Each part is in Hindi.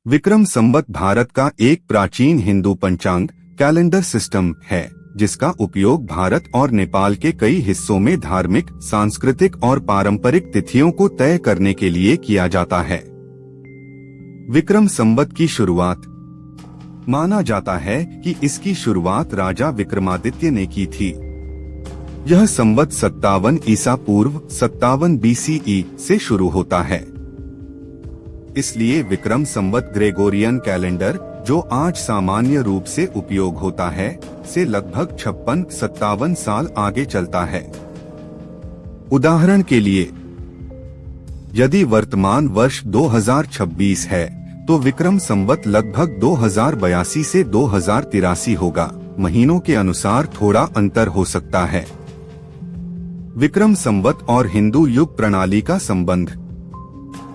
विक्रम संवत भारत का एक प्राचीन हिंदू पंचांग कैलेंडर सिस्टम है, जिसका उपयोग भारत और नेपाल के कई हिस्सों में धार्मिक, सांस्कृतिक और पारंपरिक तिथियों को तय करने के लिए किया जाता है। विक्रम संवत की शुरुआत माना जाता है कि इसकी शुरुआत राजा विक्रमादित्य ने की थी। यह संवत 57 ईसा पूर्व 57 BCE से शुरू होता है। इसलिए विक्रम संवत ग्रेगोरियन कैलेंडर, जो आज सामान्य रूप से उपयोग होता है, से लगभग 56-57 साल आगे चलता है। उदाहरण के लिए, यदि वर्तमान वर्ष 2026 है, तो विक्रम संवत लगभग 2082 से 2083 होगा। महीनों के अनुसार थोड़ा अंतर हो सकता है। विक्रम संवत और हिंदू युग प्रणाली का संबंध।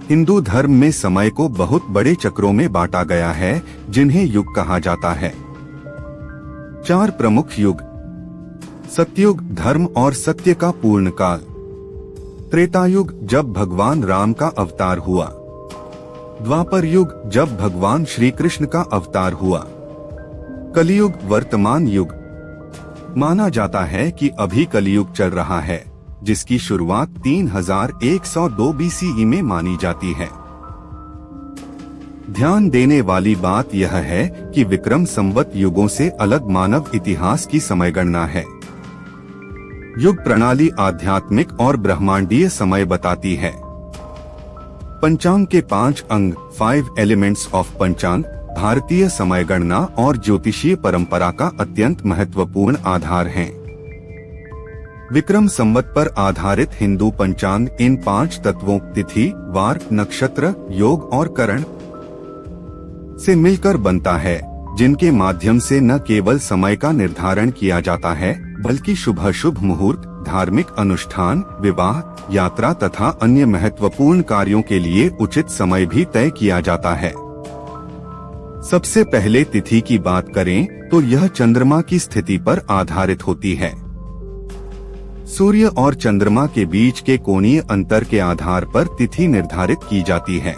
हिंदू धर्म में समय को बहुत बड़े चक्रों में बांटा गया है, जिन्हें युग कहा जाता है। 4 प्रमुख युग: सतयुग, धर्म और सत्य का पूर्ण काल; त्रेतायुग, जब भगवान राम का अवतार हुआ; द्वापर युग, जब भगवान श्री कृष्ण का अवतार हुआ; कलियुग, वर्तमान युग। माना जाता है कि अभी कलियुग चल रहा है, जिसकी शुरुआत 3102 BCE में मानी जाती है। ध्यान देने वाली बात यह है कि विक्रम संवत युगों से अलग मानव इतिहास की समयगणना है। युग प्रणाली आध्यात्मिक और ब्रह्मांडीय समय बताती है। पंचांग के 5 अंग, 5 एलिमेंट्स ऑफ पंचांग, भारतीय समयगणना और ज्योतिषीय परंपरा का अत्यंत महत्वपूर्ण आधार हैं। विक्रम संवत पर आधारित हिंदू पंचांग इन 5 तत्वों तिथि, वार, नक्षत्र, योग और करण से मिलकर बनता है, जिनके माध्यम से न केवल समय का निर्धारण किया जाता है, बल्कि शुभ मुहूर्त, धार्मिक अनुष्ठान, विवाह, यात्रा तथा अन्य महत्वपूर्ण कार्यों के लिए उचित समय भी तय किया जाता है। सबसे पहले तिथि की बात करें तो यह चंद्रमा की स्थिति पर आधारित होती है। सूर्य और चंद्रमा के बीच के कोणीय अंतर के आधार पर तिथि निर्धारित की जाती है।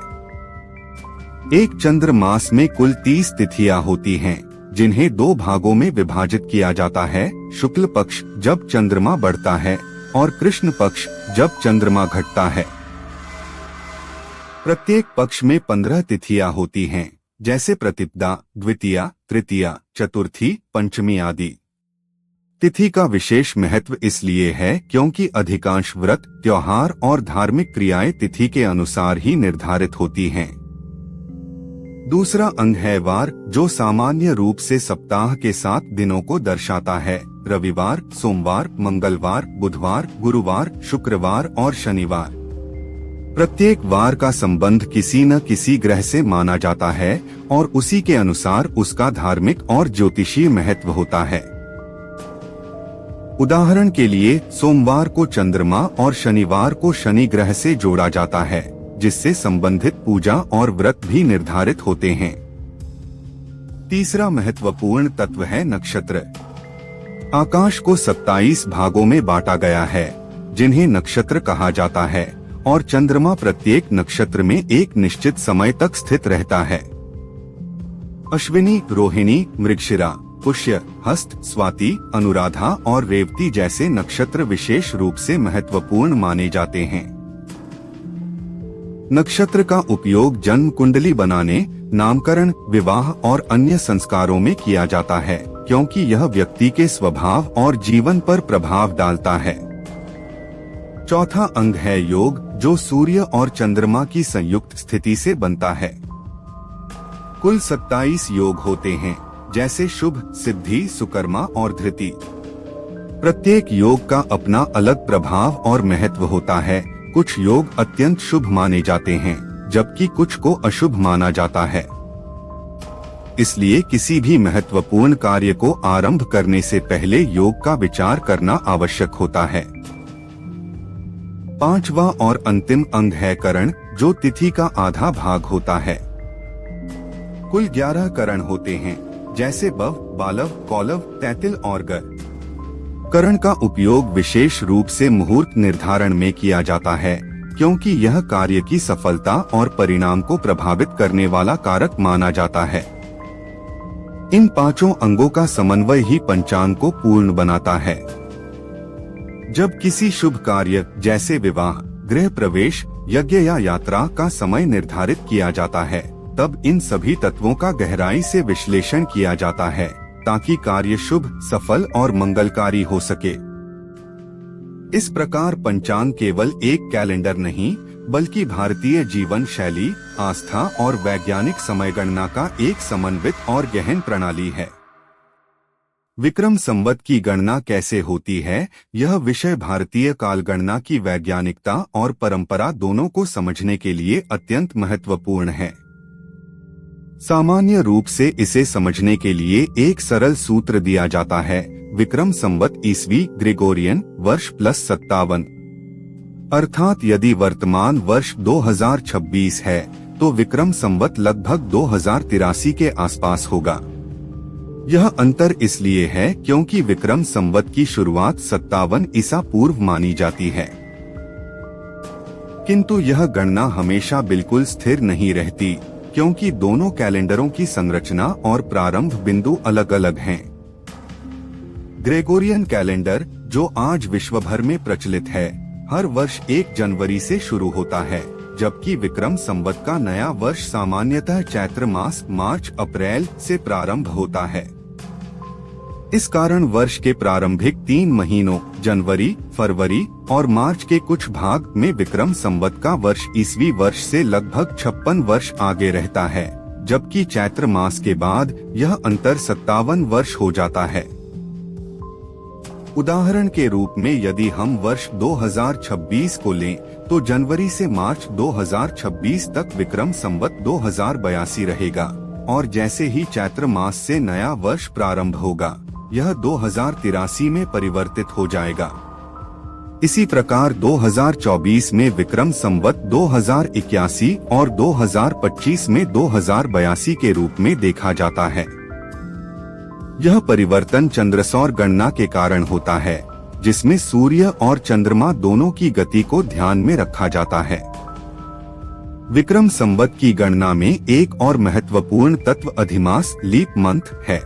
एक चंद्र मास में कुल 30 तिथियां होती हैं, जिन्हें 2 भागों में विभाजित किया जाता है: शुक्ल पक्ष, जब चंद्रमा बढ़ता है, और कृष्ण पक्ष, जब चंद्रमा घटता है। प्रत्येक पक्ष में 15 तिथियां होती हैं, जैसे प्रतिपदा, द्वितीया, तृतीया, चतुर्थी, पंचमी आदि। तिथि का विशेष महत्व इसलिए है क्योंकि अधिकांश व्रत, त्योहार और धार्मिक क्रियाएं तिथि के अनुसार ही निर्धारित होती हैं। दूसरा अंग है वार, जो सामान्य रूप से सप्ताह के 7 दिनों को दर्शाता है: रविवार, सोमवार, मंगलवार, बुधवार, गुरुवार, शुक्रवार और शनिवार। प्रत्येक वार का संबंध किसी न किसी ग्रह से माना जाता है और उसी के अनुसार उसका धार्मिक और ज्योतिषीय महत्व होता है। उदाहरण के लिए, सोमवार को चंद्रमा और शनिवार को शनि ग्रह से जोड़ा जाता है, जिससे संबंधित पूजा और व्रत भी निर्धारित होते हैं। तीसरा महत्वपूर्ण तत्व है नक्षत्र। आकाश को 27 भागों में बांटा गया है, जिन्हें नक्षत्र कहा जाता है, और चंद्रमा प्रत्येक नक्षत्र में एक निश्चित समय तक स्थित रहता है। अश्विनी, रोहिणी, मृगशिरा, पुष्य, हस्त, स्वाति, अनुराधा और रेवती जैसे नक्षत्र विशेष रूप से महत्वपूर्ण माने जाते हैं। नक्षत्र का उपयोग जन्म कुंडली बनाने, नामकरण, विवाह और अन्य संस्कारों में किया जाता है, क्योंकि यह व्यक्ति के स्वभाव और जीवन पर प्रभाव डालता है। चौथा अंग है योग, जो सूर्य और चंद्रमा की संयुक्त स्थिति से बनता है। कुल 27 योग होते हैं, जैसे शुभ, सिद्धि, सुकर्मा और धृति। प्रत्येक योग का अपना अलग प्रभाव और महत्व होता है। कुछ योग अत्यंत शुभ माने जाते हैं, जबकि कुछ को अशुभ माना जाता है। इसलिए किसी भी महत्वपूर्ण कार्य को आरंभ करने से पहले योग का विचार करना आवश्यक होता है। 5वां और अंतिम अंग है करण, जो तिथि का आधा भाग होता है। कुल 11 करण होते हैं, जैसे बव, बालव, कौलव, तैतिल और गर। करण का उपयोग विशेष रूप से मुहूर्त निर्धारण में किया जाता है, क्योंकि यह कार्य की सफलता और परिणाम को प्रभावित करने वाला कारक माना जाता है। इन पांचों अंगों का समन्वय ही पंचांग को पूर्ण बनाता है। जब किसी शुभ कार्य जैसे विवाह, गृह प्रवेश, यज्ञ या यात्रा का समय निर्धारित किया जाता है, तब इन सभी तत्वों का गहराई से विश्लेषण किया जाता है ताकि कार्य शुभ, सफल और मंगलकारी हो सके। इस प्रकार पंचांग केवल एक कैलेंडर नहीं, बल्कि भारतीय जीवन शैली, आस्था और वैज्ञानिक समय गणना का एक समन्वित और गहन प्रणाली है। विक्रम संवत की गणना कैसे होती है, यह विषय भारतीय काल गणना की वैज्ञानिकता और परंपरा दोनों को समझने के लिए अत्यंत महत्वपूर्ण है। सामान्य रूप से इसे समझने के लिए एक सरल सूत्र दिया जाता है, विक्रम संवत ईस्वी ग्रेगोरियन वर्ष प्लस 57। अर्थात यदि वर्तमान वर्ष 2026 है तो विक्रम संवत लगभग 2083 के आसपास होगा। यह अंतर इसलिए है क्योंकि विक्रम संवत की शुरुआत 57 ईसा पूर्व मानी जाती है। किंतु यह गणना हमेशा बिल्कुल स्थिर नहीं रहती, क्योंकि दोनों कैलेंडरों की संरचना और प्रारंभ बिंदु अलग अलग हैं। ग्रेगोरियन कैलेंडर, जो आज विश्व भर में प्रचलित है, हर वर्ष 1 जनवरी से शुरू होता है, जबकि विक्रम संवत का नया वर्ष सामान्यतः चैत्र मास मार्च-अप्रैल से प्रारंभ होता है। इस कारण वर्ष के प्रारंभिक 3 महीनों जनवरी, फरवरी और मार्च के कुछ भाग में विक्रम संवत का वर्ष ईस्वी वर्ष से लगभग 56 वर्ष आगे रहता है, जबकि चैत्र मास के बाद यह अंतर 57 वर्ष हो जाता है। उदाहरण के रूप में यदि हम वर्ष 2026 को लें तो जनवरी से मार्च 2026 तक विक्रम संवत 2082 रहेगा, और जैसे ही चैत्र मास से नया वर्ष प्रारंभ होगा, यह 2083 में परिवर्तित हो जाएगा। इसी प्रकार 2024 में विक्रम संवत 2081 और 2025 में 2082 के रूप में देखा जाता है। यह परिवर्तन चंद्रसौर गणना के कारण होता है, जिसमें सूर्य और चंद्रमा दोनों की गति को ध्यान में रखा जाता है। विक्रम संवत की गणना में एक और महत्वपूर्ण तत्व अधिमास लीप मंथ है।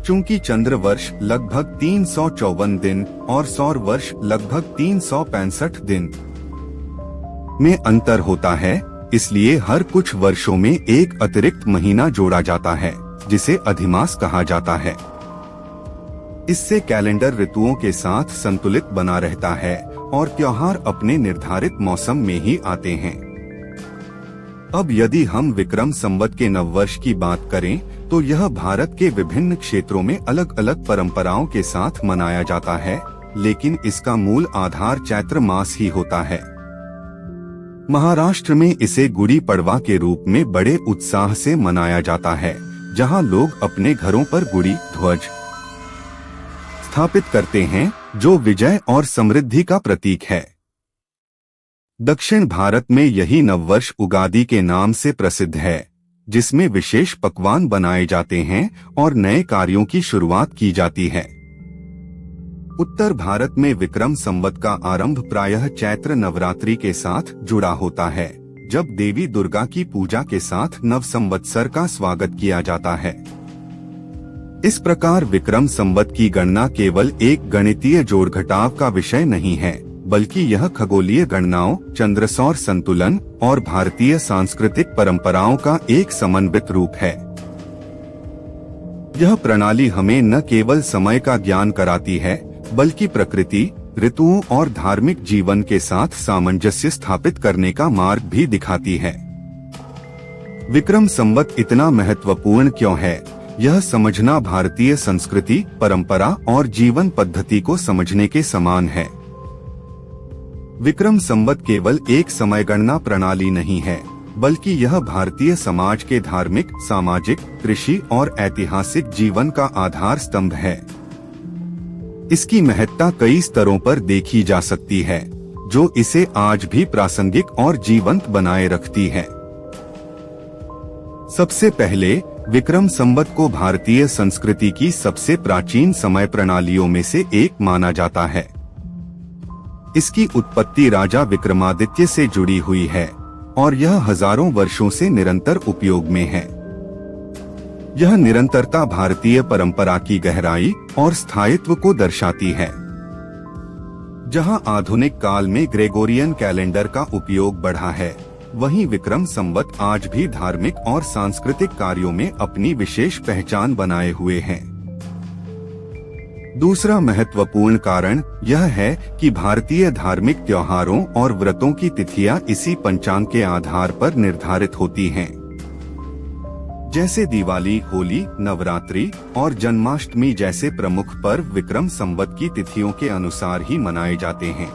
चूंकि चंद्र वर्ष लगभग 354 दिन और सौर वर्ष लगभग 365 दिन में अंतर होता है, इसलिए हर कुछ वर्षों में एक अतिरिक्त महीना जोड़ा जाता है, जिसे अधिमास कहा जाता है। इससे कैलेंडर ऋतुओं के साथ संतुलित बना रहता है और त्योहार अपने निर्धारित मौसम में ही आते हैं। अब यदि हम विक्रम संवत के नववर्ष की बात करें तो यह भारत के विभिन्न क्षेत्रों में अलग अलग परंपराओं के साथ मनाया जाता है, लेकिन इसका मूल आधार चैत्र मास ही होता है। महाराष्ट्र में इसे गुड़ी पड़वा के रूप में बड़े उत्साह से मनाया जाता है, जहां लोग अपने घरों पर गुड़ी ध्वज स्थापित करते हैं, जो विजय और समृद्धि का प्रतीक है। दक्षिण भारत में यही नववर्ष उगादि के नाम से प्रसिद्ध है, जिसमें विशेष पकवान बनाए जाते हैं और नए कार्यों की शुरुआत की जाती है। उत्तर भारत में विक्रम संवत का आरंभ प्रायः चैत्र नवरात्रि के साथ जुड़ा होता है, जब देवी दुर्गा की पूजा के साथ नव संवत्सर का स्वागत किया जाता है। इस प्रकार विक्रम संवत की गणना केवल एक गणितीय जोड़ घटाव का विषय नहीं है, बल्कि यह खगोलीय गणनाओं, चंद्रसौर संतुलन और भारतीय सांस्कृतिक परंपराओं का एक समन्वित रूप है। यह प्रणाली हमें न केवल समय का ज्ञान कराती है, बल्कि प्रकृति, ऋतुओं और धार्मिक जीवन के साथ सामंजस्य स्थापित करने का मार्ग भी दिखाती है। विक्रम संवत इतना महत्वपूर्ण क्यों है, यह समझना भारतीय संस्कृति, परंपरा और जीवन पद्धति को समझने के समान है। विक्रम संवत केवल एक समय गणना प्रणाली नहीं है, बल्कि यह भारतीय समाज के धार्मिक, सामाजिक, कृषि और ऐतिहासिक जीवन का आधार स्तंभ है। इसकी महत्ता कई स्तरों पर देखी जा सकती है, जो इसे आज भी प्रासंगिक और जीवंत बनाए रखती है। सबसे पहले विक्रम संवत को भारतीय संस्कृति की सबसे प्राचीन समय प्रणालियों में से एक माना जाता है। इसकी उत्पत्ति राजा विक्रमादित्य से जुड़ी हुई है और यह हजारों वर्षों से निरंतर उपयोग में है। यह निरंतरता भारतीय परंपरा की गहराई और स्थायित्व को दर्शाती है। जहां आधुनिक काल में ग्रेगोरियन कैलेंडर का उपयोग बढ़ा है, वहीं विक्रम संवत आज भी धार्मिक और सांस्कृतिक कार्यों में अपनी विशेष पहचान बनाए हुए हैं। दूसरा महत्वपूर्ण कारण यह है कि भारतीय धार्मिक त्योहारों और व्रतों की तिथियां इसी पंचांग के आधार पर निर्धारित होती हैं। जैसे दिवाली, होली, नवरात्रि और जन्माष्टमी जैसे प्रमुख पर्व विक्रम संवत की तिथियों के अनुसार ही मनाए जाते हैं।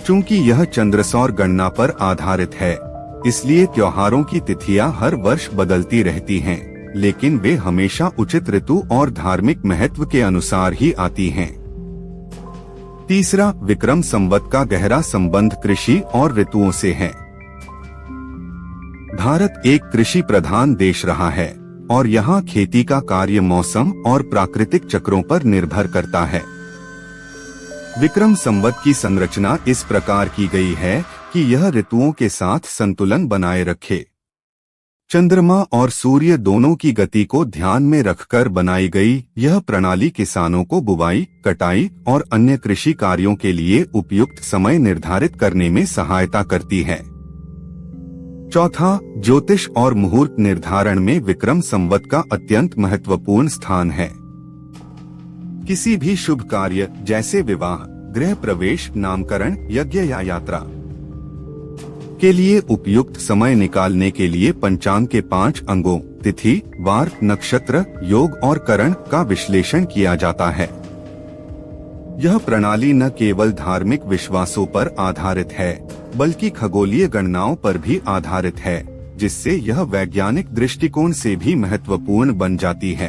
चूंकि यह चंद्रसौर गणना पर आधारित है, इसलिए त्योहारों की तिथियां हर वर्ष बदलती रहती हैं, लेकिन वे हमेशा उचित ऋतु और धार्मिक महत्व के अनुसार ही आती हैं। तीसरा, विक्रम संवत का गहरा संबंध कृषि और ऋतुओं से है। भारत एक कृषि प्रधान देश रहा है और यहाँ खेती का कार्य मौसम और प्राकृतिक चक्रों पर निर्भर करता है। विक्रम संवत की संरचना इस प्रकार की गई है कि यह ऋतुओं के साथ संतुलन बनाए रखे। चंद्रमा और सूर्य दोनों की गति को ध्यान में रखकर बनाई गई यह प्रणाली किसानों को बुवाई, कटाई और अन्य कृषि कार्यों के लिए उपयुक्त समय निर्धारित करने में सहायता करती है। चौथा, ज्योतिष और मुहूर्त निर्धारण में विक्रम संवत का अत्यंत महत्वपूर्ण स्थान है। किसी भी शुभ कार्य जैसे विवाह, गृह प्रवेश, नामकरण, यज्ञ या यात्रा के लिए उपयुक्त समय निकालने के लिए पंचांग के 5 अंगों तिथि, वार, नक्षत्र, योग और करण का विश्लेषण किया जाता है। यह प्रणाली न केवल धार्मिक विश्वासों पर आधारित है, बल्कि खगोलीय गणनाओं पर भी आधारित है, जिससे यह वैज्ञानिक दृष्टिकोण से भी महत्वपूर्ण बन जाती है।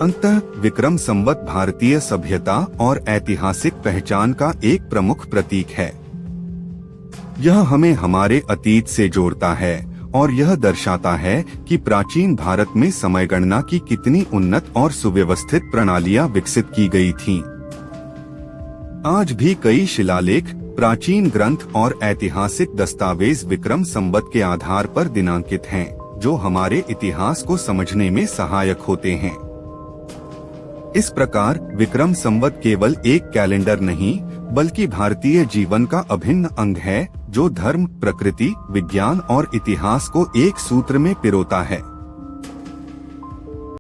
अंततः विक्रम संवत भारतीय सभ्यता और ऐतिहासिक पहचान का एक प्रमुख प्रतीक है। यह हमें हमारे अतीत से जोड़ता है और यह दर्शाता है कि प्राचीन भारत में समय गणना की कितनी उन्नत और सुव्यवस्थित प्रणालियां विकसित की गई थीं। आज भी कई शिलालेख, प्राचीन ग्रंथ और ऐतिहासिक दस्तावेज विक्रम संवत के आधार पर दिनांकित हैं, जो हमारे इतिहास को समझने में सहायक होते हैं। इस प्रकार विक्रम संवत केवल एक कैलेंडर नहीं, बल्कि भारतीय जीवन का अभिन्न अंग है, जो धर्म, प्रकृति, विज्ञान और इतिहास को एक सूत्र में पिरोता है।